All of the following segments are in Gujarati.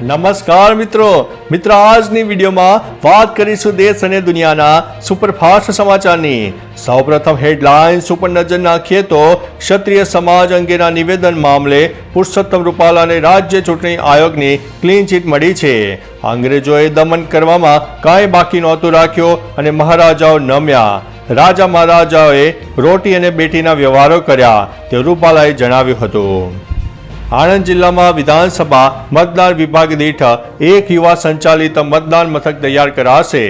નમસ્કાર મિત્રો આજની વિડીયોમાં વાત કરીશું દેશ અને દુનિયાના સુપરફાસ્ટ સમાચારની। સૌપ્રથમ હેડલાઇન્સ ઉપર નજર નાખીએ તો ક્ષત્રિય સમાજ અંગેના નિવેદન મામલે પુરુષોત્તમ રૂપાલાને રાજ્ય ચૂંટણી આયોગની ક્લીન ચીટ મળી છે। અંગ્રેજોએ દમન કરવામાં કાંઈ બાકી નહોતું રાખ્યું અને મહારાજાઓ નમ્યા। રાજા મહારાજાઓએ રોટી અને બેટીના વ્યવહારો કર્યા તેવું રૂપાલાએ જણાવ્યું હતું। આણંદ જિલ્લામાં વિધાનસભા મતદાન વિભાગ દીઠ એક યુવા સંચાલિત મતદાન મથક તૈયાર કરાશે।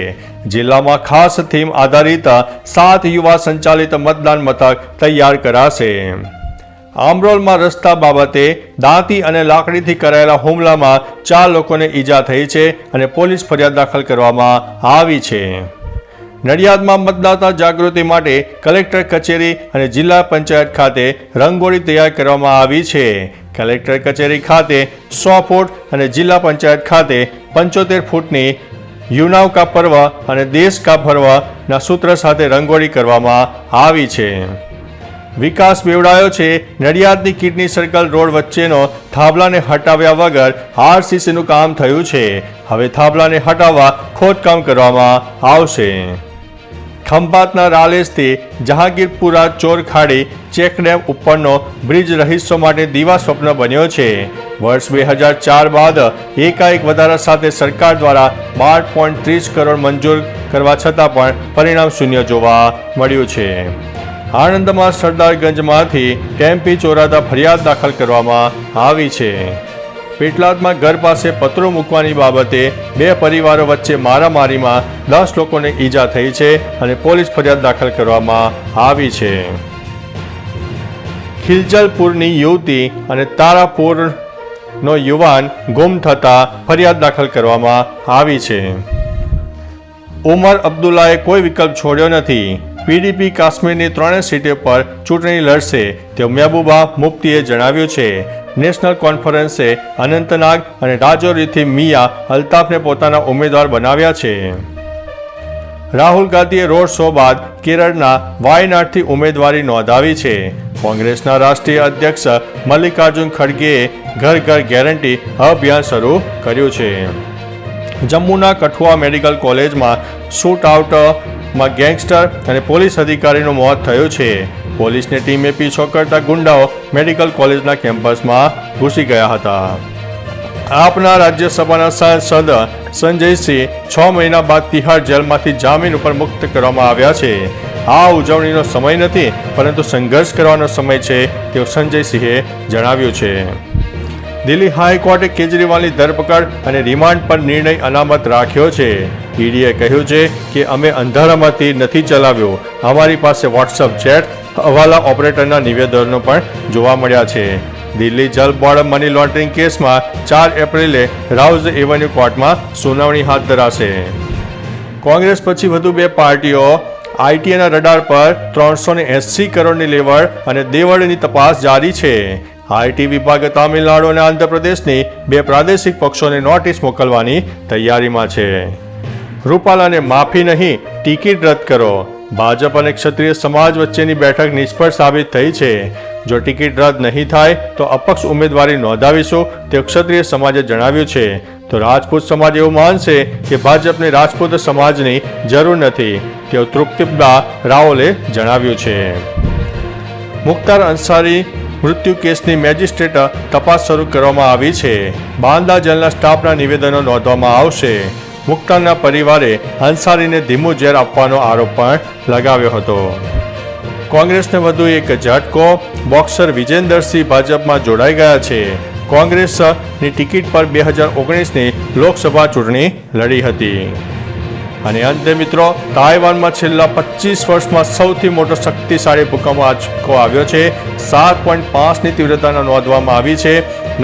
જિલ્લામાં ખાસ થીમ આધારિત 7 યુવા સંચાલિત મતદાન મથક તૈયાર કરાશે। આમરોલમાં રસ્તા બાબતે દાંતી અને લાકડીથી કરાયેલા હુમલામાં 4 લોકોને ઈજા થઈ છે અને પોલીસ ફરિયાદ દાખલ કરવામાં આવી છે। નડિયાદમાં મતદાતા જાગૃતિ માટે કલેક્ટર કચેરી અને જિલ્લા પંચાયત ખાતે રંગોળી તૈયાર કરવામાં આવી છે। કલેક્ટર કચેરી ખાતે 100 ફૂટ અને જિલ્લા પંચાયત ખાતે 75 ફૂટની યુનાવ કા પર્વ અને દેશ કા પર્વના સૂત્ર સાથે રંગોળી કરવામાં આવી છે। વિકાસ બેવડાયો છે। નડિયાદની કિડની સર્કલ રોડ વચ્ચેનો થાંભલાને હટાવ્યા વગર આરસીસીનું કામ થયું છે। હવે થાંભલાને હટાવવા ખોદકામ કરવામાં આવશે। ખંભાતના રાલેસથી જહાંગીરપુરા ચોરખાડી ચેકડેમ ઉપરનો બ્રિજ રહીશો માટે દીવા સ્વપ્ન બન્યો છે। વર્ષ 2004 બાદ એકાએક વધારા સાથે સરકાર દ્વારા 12.30 કરોડ મંજૂર કરવા છતાં પણ પરિણામ શૂન્ય જોવા મળ્યું છે। આણંદમાં સરદારગંજમાંથી ટેમ્પી ચોરાતા ફરિયાદ દાખલ કરવામાં આવી છે। પેટલાદમાં ઘર પાસે પતરો મૂકવાની બાબતે 2 પરિવારો વચ્ચે મારામારીમાં 10 લોકોને ઈજા થઈ છે અને પોલીસ ફરિયાદ દાખલ કરવામાં આવી છે। ખિલજલપુરની યુવતી અને તારાપુરનો યુવાન ગુમ થતા ફરિયાદ દાખલ કરવામાં આવી છે। ઉમર અબ્દુલ્લાએ કોઈ વિકલ્પ છોડ્યો નથી। પીડીપી કાશ્મીરની 3 સીટો પર ચૂંટણી લડશે તેવું મહેબૂબા મુફ્તીએ જણાવ્યું છે। નેશનલ કોન્ફરન્સે અનંતનાગ અને રાજૌરીથી મિયા અલ્તાફને પોતાના ઉમેદવાર બનાવ્યા છે। રાહુલ ગાંધીએ રોડ શો બાદ કેરળના વાયનાડથી ઉમેદવારી નોંધાવી છે। કોંગ્રેસના રાષ્ટ્રીય અધ્યક્ષ મલ્લિકાર્જુન ખડગેએ ઘર ઘર ગેરંટી અભિયાન શરૂ કર્યું છે। જમ્મુના કઠુઆ મેડિકલ કોલેજમાં શૂટ આઉટમાં ગેંગસ્ટર અને પોલીસ અધિકારીનું મોત થયું છે। પોલીસની ટીમે પીછો કરતા ગુંડાઓ મેડિકલ કોલેજના કેમ્પસમાં ઘૂસી ગયા હતા। આપના રાજ્યસભાના સાંસદ સંજયસિંહ 6 મહિના બાદ તિહાર જેલમાંથી જામીન ઉપર મુક્ત કરવામાં આવ્યા છે। આ ઉજવણીનો સમય નથી પરંતુ સંઘર્ષ કરવાનો સમય છે તેવું સંજયસિંહે જણાવ્યું છે। દિલ્હી હાઈકોર્ટે કેજરીવાલની ધરપકડ અને રિમાન્ડ પર નિર્ણય અનામત રાખ્યો છે। ઈડીએ કહ્યું છે કે અમે અંધારામાંથી નથી ચલાવ્યો। અમારી પાસે વોટ્સઅપ ચેટ હવાલા ઓપરેટરના નિવેદનો પણ જોવા મળ્યા છે। દિલ્હી જલ બોર્ડ મની લોન્ડરિંગ કેસમાં 4 એપ્રિલે રાઉઝ એવન્યુ કોર્ટમાં સુનાવણી હાથ ધરાશે। કોંગ્રેસ પછી વધુ 2 પાર્ટીઓ આઈટીના રડાર પર 380 કરોડની લેવડ અને દેવડની તપાસ જારી છે। આઈટી વિભાગ તામિલનાડુ અને આંધ્રપ્રદેશની 2 પ્રાદેશિક પક્ષોને નોટિસ મોકલવાની તૈયારીમાં છે। રૂપાલાને માફી નહીં, ટિકિટ રદ કરો। ભાજપ અને ક્ષત્રિય સમાજ વચ્ચેની બેઠક નિષ્ફળ સાબિત થઈ છે। જો ટિકિટ રદ નહીં થાય તો અપક્ષ ઉમેદવારી નોંધાવીશું તેવું ક્ષત્રિય સમાજે જણાવ્યું છે। તો રાજપૂત સમાજ એવું માનશે કે ભાજપને રાજપૂત સમાજની જરૂર નથી તેવું તૃપ્તિબા રાઓલે જણાવ્યું છે। મુખ્તાર અંસારી મૃત્યુ કેસની મેજિસ્ટ્રેટ તપાસ શરૂ કરવામાં આવી છે। બાંદા જેલના સ્ટાફના નિવેદનો નોંધવામાં આવશે। મુખ્તારના પરિવારે અંસારીને ધીમું ઝેર આપવાનો આરોપ પણ લગાવ્યો હતો। કોંગ્રેસને વધુ એક ઝટકો। બોક્સર વિજેન્દરસિંહ ભાજપમાં જોડાઈ ગયા છે। કોંગ્રેસની ટિકિટ પર 2019ની લોકસભા ચૂંટણી લડી હતી। અને અંતે મિત્રો, તાઇવાનમાં છેલ્લા 25 વર્ષમાં સૌથી મોટો શક્તિશાળી ભૂકંપ આંચકો આવ્યો છે। 7.5ની તીવ્રતાના નોંધવામાં આવી છે।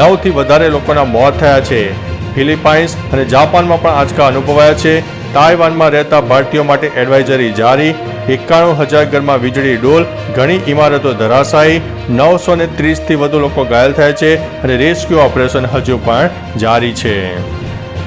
9થી વધારે લોકોના મોત થયા છે। ફિલિપાઇન્સ અને જાપાનમાં પણ આંચકા અનુભવાયા છે। તાઇવાનમાં રહેતા ભારતીયો માટે એડવાઇઝરી જારી। 91,000 ઘરમાં વીજળી ડોલ, ઘણી ઇમારતો ધરાશાયી। 930થી વધુ લોકો ઘાયલ થયા છે અને રેસ્ક્યુ ઓપરેશન હજુ પણ જારી છે।